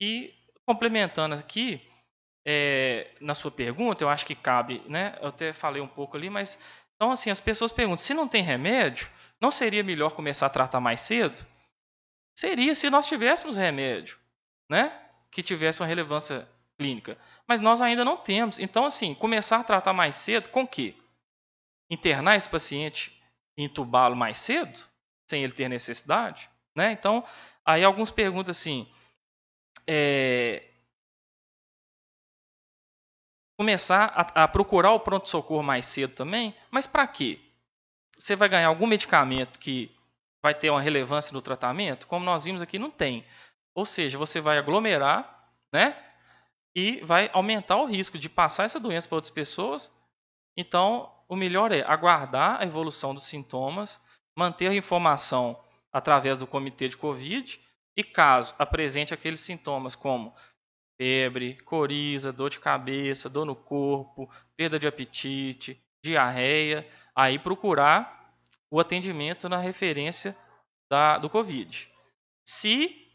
E complementando aqui, na sua pergunta, eu acho que cabe, né? Eu até falei um pouco ali, mas então assim, as pessoas perguntam, se não tem remédio, não seria melhor começar a tratar mais cedo? Seria se nós tivéssemos remédio, né? Que tivesse uma relevância clínica. Mas nós ainda não temos. Então, assim, começar a tratar mais cedo com o quê? Internar esse paciente e entubá-lo mais cedo, sem ele ter necessidade, né? Então, aí alguns perguntam assim, começar a procurar o pronto-socorro mais cedo também, mas para quê? Você vai ganhar algum medicamento que vai ter uma relevância no tratamento? Como nós vimos aqui, não tem. Ou seja, você vai aglomerar, né? E vai aumentar o risco de passar essa doença para outras pessoas. Então, o melhor é aguardar a evolução dos sintomas, manter a informação através do comitê de Covid e caso apresente aqueles sintomas como febre, coriza, dor de cabeça, dor no corpo, perda de apetite, diarreia, aí procurar o atendimento na referência do Covid. Se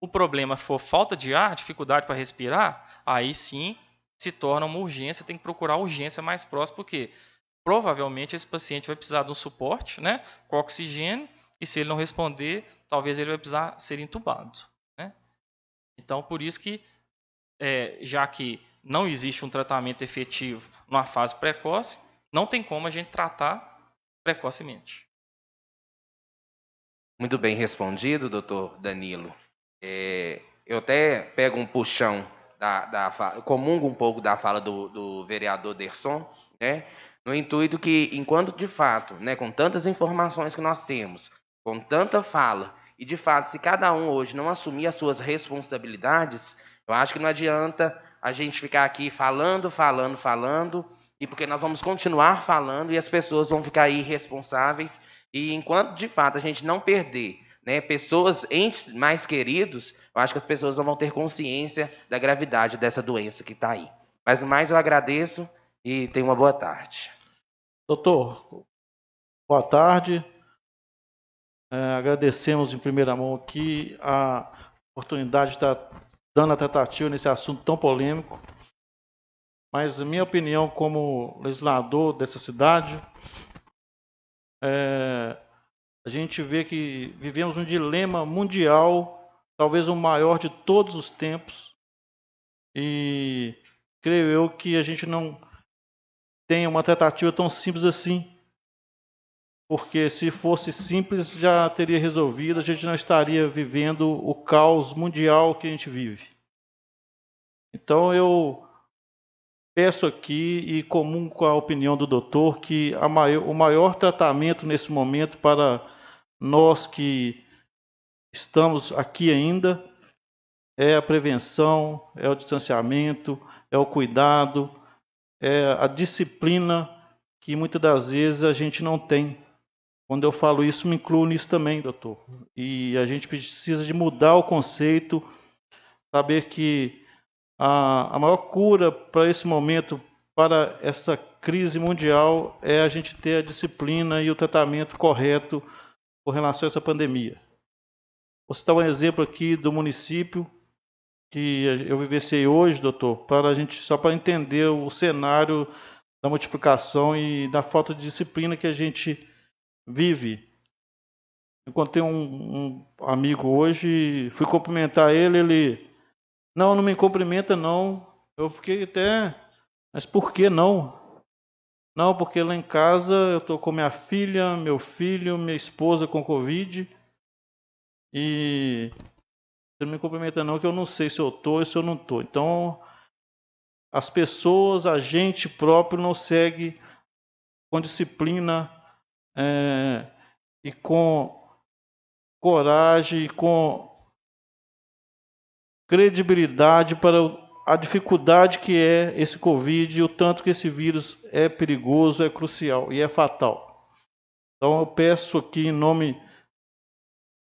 o problema for falta de ar, dificuldade para respirar, aí sim se torna uma urgência, tem que procurar a urgência mais próxima, porque provavelmente esse paciente vai precisar de um suporte, né, com oxigênio, e se ele não responder, talvez ele vai precisar ser entubado, né? Então, por isso que, já que não existe um tratamento efetivo numa fase precoce, não tem como a gente tratar precocemente. Muito bem respondido, doutor Danilo. Eu até pego um puxão comungo um pouco da fala do vereador Derson, né? No intuito que, enquanto de fato, né, com tantas informações que nós temos, com tanta fala, e de fato, se cada um hoje não assumir as suas responsabilidades, eu acho que não adianta a gente ficar aqui falando, e porque nós vamos continuar falando e as pessoas vão ficar irresponsáveis, e enquanto de fato a gente não perder, né, pessoas, entes mais queridos, eu acho que as pessoas não vão ter consciência da gravidade dessa doença que está aí. Mas no mais eu agradeço e tenha uma boa tarde. Doutor, boa tarde. Agradecemos em primeira mão aqui a oportunidade de estar dando a tratativa nesse assunto tão polêmico. Mas, minha opinião como legislador dessa cidade, a gente vê que vivemos um dilema mundial, talvez o maior de todos os tempos, e creio eu que a gente não tem uma tratativa tão simples assim, porque se fosse simples já teria resolvido, a gente não estaria vivendo o caos mundial que a gente vive. Então eu peço aqui e comungo com a opinião do doutor que o maior tratamento nesse momento para nós que estamos aqui ainda é a prevenção, é o distanciamento, é o cuidado, é a disciplina que muitas das vezes a gente não tem. Quando eu falo isso, me incluo nisso também, doutor. E a gente precisa de mudar o conceito, saber que a maior cura para esse momento, para essa crise mundial, é a gente ter a disciplina e o tratamento correto com relação a essa pandemia. Vou citar um exemplo aqui do município que eu vivenciei hoje, doutor, para a gente, só para entender o cenário da multiplicação e da falta de disciplina que a gente vive. Encontrei um amigo hoje, fui cumprimentar ele, não me cumprimenta não. Eu fiquei até, mas por que não? Não, porque lá em casa eu estou com minha filha, meu filho, minha esposa com Covid e você não me cumprimenta não, que eu não sei se eu estou ou se eu não estou. Então, as pessoas, a gente próprio não segue com disciplina e com coragem e com credibilidade para a dificuldade que é esse Covid e o tanto que esse vírus é perigoso, é crucial e é fatal. Então eu peço aqui em nome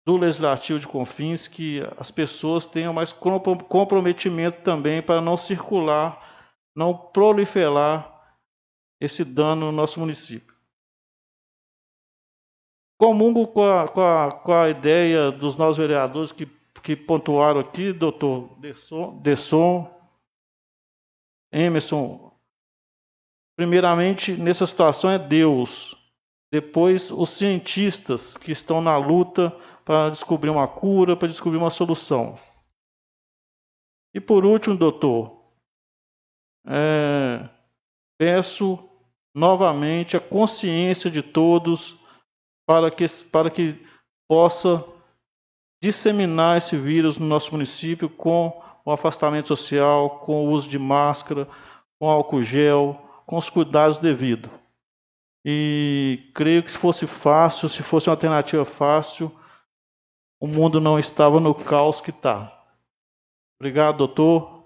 do Legislativo de Confins que as pessoas tenham mais comprometimento também para não circular, não proliferar esse dano no nosso município. Comungo com a ideia dos nossos vereadores que que pontuaram aqui, doutor Desson, Emerson. Primeiramente, nessa situação é Deus. Depois, os cientistas que estão na luta para descobrir uma cura, para descobrir uma solução. E por último, doutor, peço novamente a consciência de todos para que possa disseminar esse vírus no nosso município com o afastamento social, com o uso de máscara, com álcool gel, com os cuidados devidos. E creio que se fosse fácil, se fosse uma alternativa fácil, o mundo não estava no caos que está. Obrigado, doutor.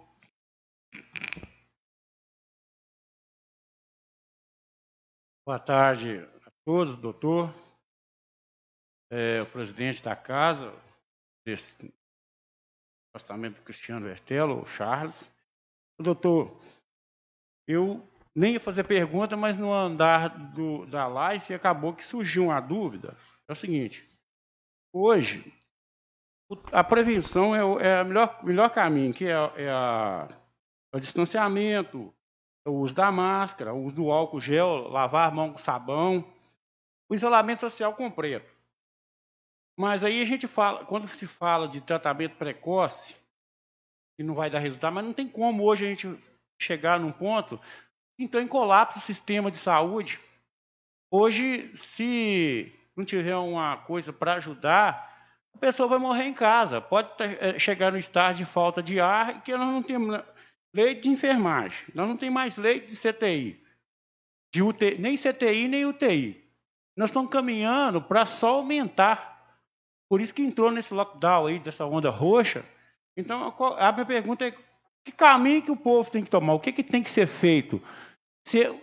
Boa tarde a todos, doutor. O presidente da casa, desse afastamento do Cristiano Vertello, o Charles. Doutor, eu nem ia fazer pergunta, mas no andar da live acabou que surgiu uma dúvida. É o seguinte, hoje, a prevenção é o melhor caminho, que é o distanciamento, o uso da máscara, o uso do álcool gel, lavar a mão com sabão, o isolamento social completo. Mas aí a gente fala, quando se fala de tratamento precoce, que não vai dar resultado, mas não tem como hoje a gente chegar num ponto, então em colapso o sistema de saúde. Hoje, se não tiver uma coisa para ajudar, a pessoa vai morrer em casa. Pode chegar no estágio de falta de ar, que nós não temos leite de enfermagem, nós não temos mais leite de CTI, de UTI, nem CTI nem UTI. Nós estamos caminhando para só aumentar. Por isso que entrou nesse lockdown aí, dessa onda roxa. Então, a minha pergunta é, que caminho que o povo tem que tomar? O que tem que ser feito?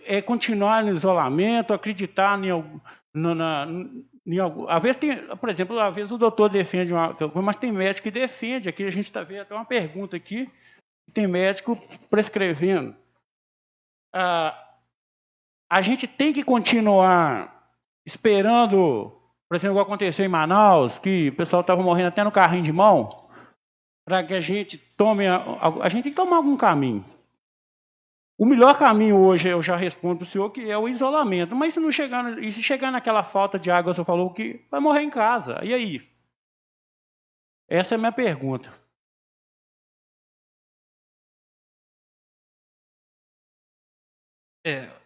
É continuar no isolamento, acreditar em algum... Às vezes tem, por exemplo, às vezes o doutor defende uma coisa, mas tem médico que defende. Aqui a gente está vendo até uma pergunta aqui, tem médico prescrevendo. A gente tem que continuar esperando, por exemplo, o que aconteceu em Manaus, que o pessoal estava morrendo até no carrinho de mão, para que a gente tome... A gente tem que tomar algum caminho. O melhor caminho hoje, eu já respondo para o senhor, que é o isolamento. Mas se chegar naquela falta de água, o senhor falou que vai morrer em casa. E aí? Essa é a minha pergunta.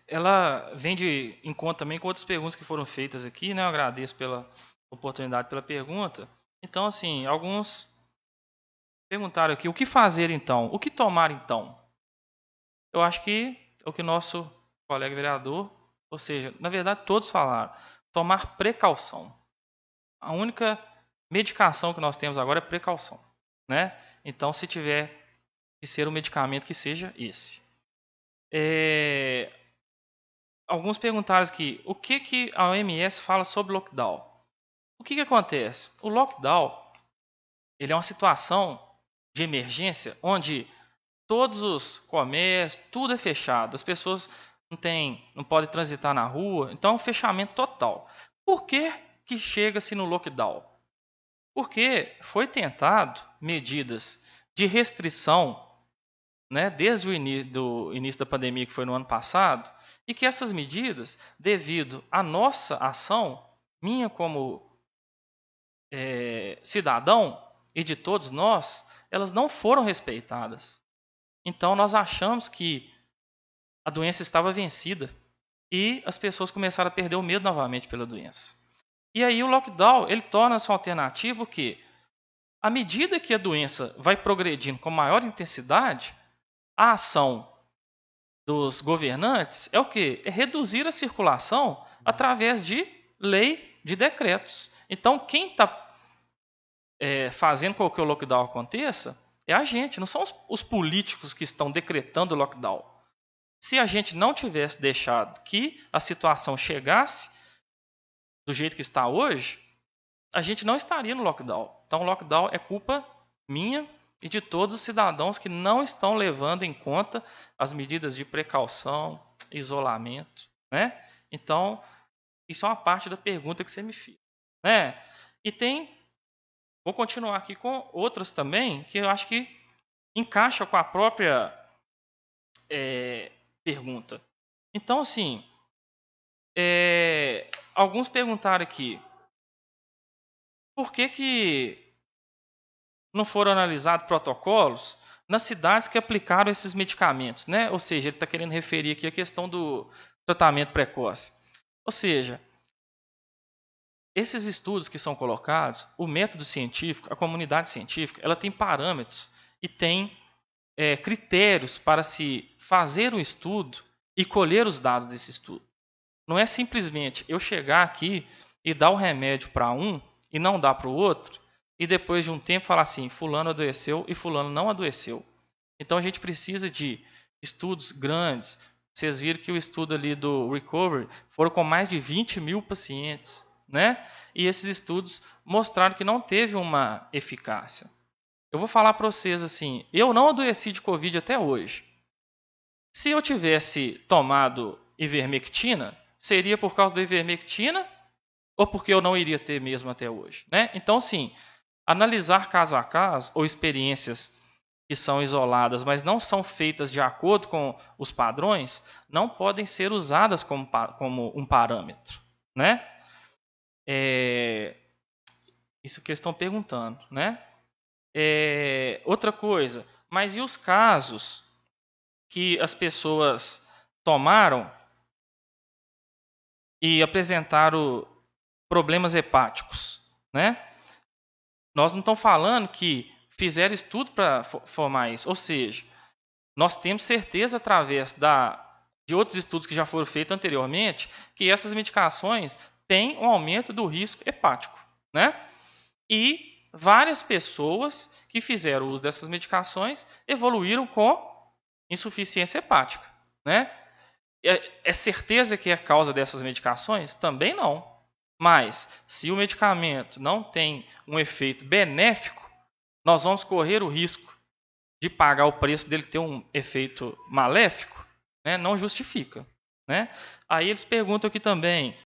Ela vem de encontro também com outras perguntas que foram feitas aqui, né? Eu agradeço pela oportunidade, pela pergunta. Então, assim, alguns perguntaram aqui, o que fazer então? O que tomar então? Eu acho que é o que nosso colega vereador, ou seja, na verdade todos falaram, tomar precaução. A única medicação que nós temos agora é precaução, né? Então, se tiver que ser um medicamento, que seja esse. Alguns perguntaram aqui, o que a OMS fala sobre lockdown? O que acontece? O lockdown, ele é uma situação de emergência onde todos os comércios, tudo é fechado, as pessoas não podem transitar na rua, então é um fechamento total. Por que chega-se no lockdown? Porque foi tentado medidas de restrição, né, desde o início da pandemia, que foi no ano passado, e que essas medidas, devido à nossa ação, minha como cidadão e de todos nós, elas não foram respeitadas. Então nós achamos que a doença estava vencida e as pessoas começaram a perder o medo novamente pela doença. E aí o lockdown, ele torna-se uma alternativa que, à medida que a doença vai progredindo com maior intensidade, a ação dos governantes é o quê? É reduzir a circulação através de lei, de decretos. Então quem está fazendo com que o lockdown aconteça é a gente, não são os políticos que estão decretando o lockdown. Se a gente não tivesse deixado que a situação chegasse do jeito que está hoje, a gente não estaria no lockdown. Então o lockdown é culpa minha e de todos os cidadãos que não estão levando em conta as medidas de precaução, isolamento, né? Então, isso é uma parte da pergunta que você me fez, né? E tem, vou continuar aqui com outras também, que eu acho que encaixa com a própria pergunta. Então, assim, alguns perguntaram aqui, por que não foram analisados protocolos nas cidades que aplicaram esses medicamentos, né? Ou seja, ele está querendo referir aqui a questão do tratamento precoce. Ou seja, esses estudos que são colocados, o método científico, a comunidade científica, ela tem parâmetros e tem critérios para se fazer um estudo e colher os dados desse estudo. Não é simplesmente eu chegar aqui e dar o remédio para um e não dar para o outro, e depois de um tempo falar assim, fulano adoeceu e fulano não adoeceu. Então a gente precisa de estudos grandes. Vocês viram que o estudo ali do Recovery foram com mais de 20 mil pacientes, né? E esses estudos mostraram que não teve uma eficácia. Eu vou falar para vocês assim, eu não adoeci de Covid até hoje. Se eu tivesse tomado ivermectina, seria por causa da ivermectina ou porque eu não iria ter mesmo até hoje, né? Então, sim, analisar caso a caso ou experiências que são isoladas, mas não são feitas de acordo com os padrões, não podem ser usadas como um parâmetro, né? Isso que eles estão perguntando, né? Outra coisa, mas e os casos que as pessoas tomaram e apresentaram problemas hepáticos, né? Nós não estamos falando que fizeram estudo para formar isso, ou seja, nós temos certeza através de outros estudos que já foram feitos anteriormente que essas medicações têm um aumento do risco hepático, né? E várias pessoas que fizeram uso dessas medicações evoluíram com insuficiência hepática, né? É certeza que é causa dessas medicações? Também não. Mas, se o medicamento não tem um efeito benéfico, nós vamos correr o risco de pagar o preço dele ter um efeito maléfico, né? Não justifica, né? Aí eles perguntam aqui também,